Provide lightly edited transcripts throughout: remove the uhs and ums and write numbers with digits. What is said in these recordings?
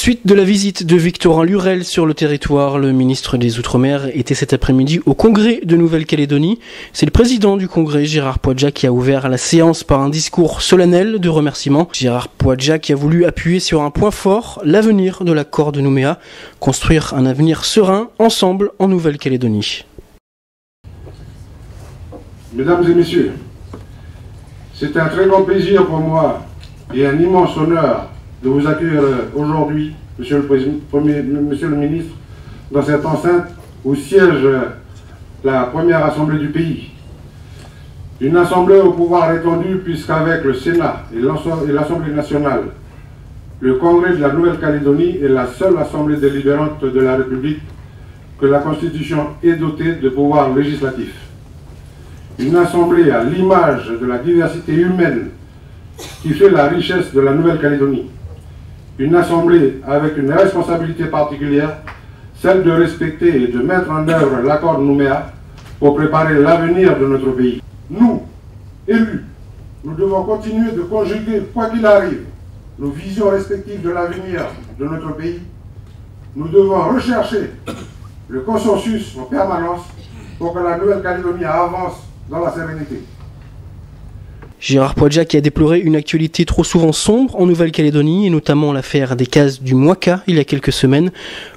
Suite de la visite de Victorin Lurel sur le territoire, le ministre des Outre-mer était cet après-midi au Congrès de Nouvelle-Calédonie. C'est le président du Congrès, Gérard Poadja, qui a ouvert la séance par un discours solennel de remerciement. Gérard Poadja qui a voulu appuyer sur un point fort, l'avenir de l'accord de Nouméa, construire un avenir serein ensemble en Nouvelle-Calédonie. Mesdames et messieurs, c'est un très grand plaisir pour moi et un immense honneur de vous accueillir aujourd'hui, monsieur le ministre, dans cette enceinte où siège la première assemblée du pays. Une assemblée au pouvoir étendu puisqu'avec le Sénat et l'Assemblée nationale, le Congrès de la Nouvelle-Calédonie est la seule assemblée délibérante de la République que la Constitution est dotée de pouvoirs législatifs. Une assemblée à l'image de la diversité humaine qui fait la richesse de la Nouvelle-Calédonie. Une assemblée avec une responsabilité particulière, celle de respecter et de mettre en œuvre l'accord de Nouméa pour préparer l'avenir de notre pays. Nous, élus, nous devons continuer de conjuguer, quoi qu'il arrive, nos visions respectives de l'avenir de notre pays. Nous devons rechercher le consensus en permanence pour que la Nouvelle-Calédonie avance dans la sérénité. Gérard Poadja qui a déploré une actualité trop souvent sombre en Nouvelle-Calédonie et notamment l'affaire des cases du Mwaka il y a quelques semaines.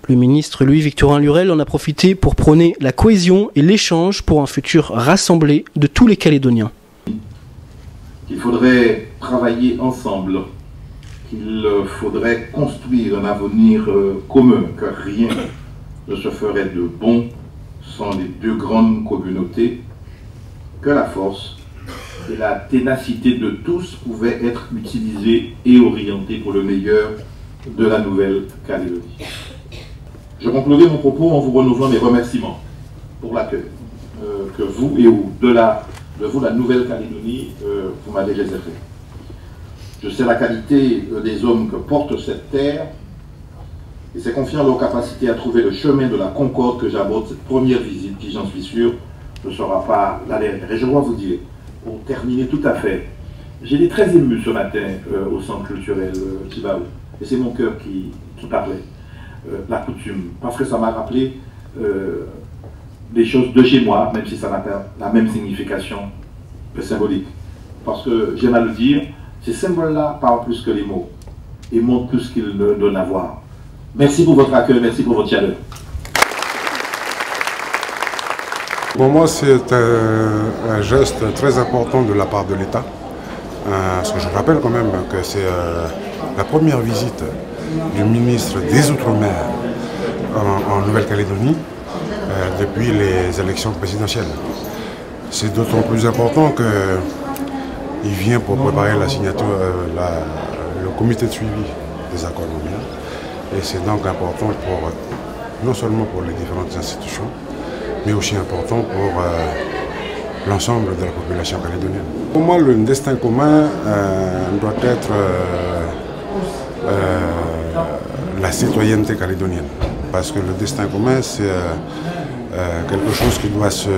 Le ministre Victorin Lurel en a profité pour prôner la cohésion et l'échange pour un futur rassemblé de tous les Calédoniens. Il faudrait travailler ensemble, qu'il faudrait construire un avenir commun, car rien ne se ferait de bon sans les deux grandes communautés, que la force et la ténacité de tous pouvaient être utilisées et orientées pour le meilleur de la Nouvelle-Calédonie. Je conclurai mon propos en vous renouvelant mes remerciements pour l'accueil que vous et au-delà de vous, la Nouvelle-Calédonie, vous m'avez réservé. Je sais la qualité des hommes que porte cette terre et c'est confiant à leur capacité à trouver le chemin de la concorde que j'aborde cette première visite qui, j'en suis sûr, ne sera pas la dernière. Et je dois vous dire, pour terminer tout à fait, j'ai été très ému ce matin au centre culturel Tibaou. Et c'est mon cœur qui parlait, la coutume. Parce que ça m'a rappelé des choses de chez moi, même si ça n'a pas la même signification que symbolique. Parce que, j'aime à le dire, ces symboles-là parlent plus que les mots et montrent plus qu'ils ne donnent à voir. Merci pour votre accueil, merci pour votre chaleur. Pour moi, c'est un geste très important de la part de l'État. Parce que je rappelle quand même que c'est la première visite du ministre des Outre-mer en Nouvelle-Calédonie depuis les élections présidentielles. C'est d'autant plus important qu'il vient pour préparer la signature, le comité de suivi des accords Nouméa. Et c'est donc important non seulement pour les différentes institutions, mais aussi important pour l'ensemble de la population calédonienne. Pour moi, le destin commun doit être la citoyenneté calédonienne. Parce que le destin commun, c'est quelque chose qui doit se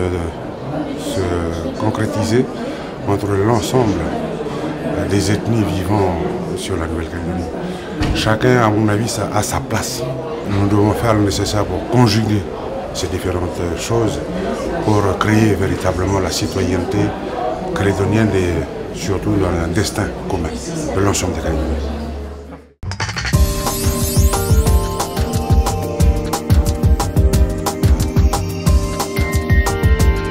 concrétiser entre l'ensemble des ethnies vivant sur la Nouvelle-Calédonie. Chacun, à mon avis, a sa place. Nous devons faire le nécessaire pour conjuguer ces différentes choses pour créer véritablement la citoyenneté calédonienne et surtout dans un destin commun de l'ensemble des Calédoniens.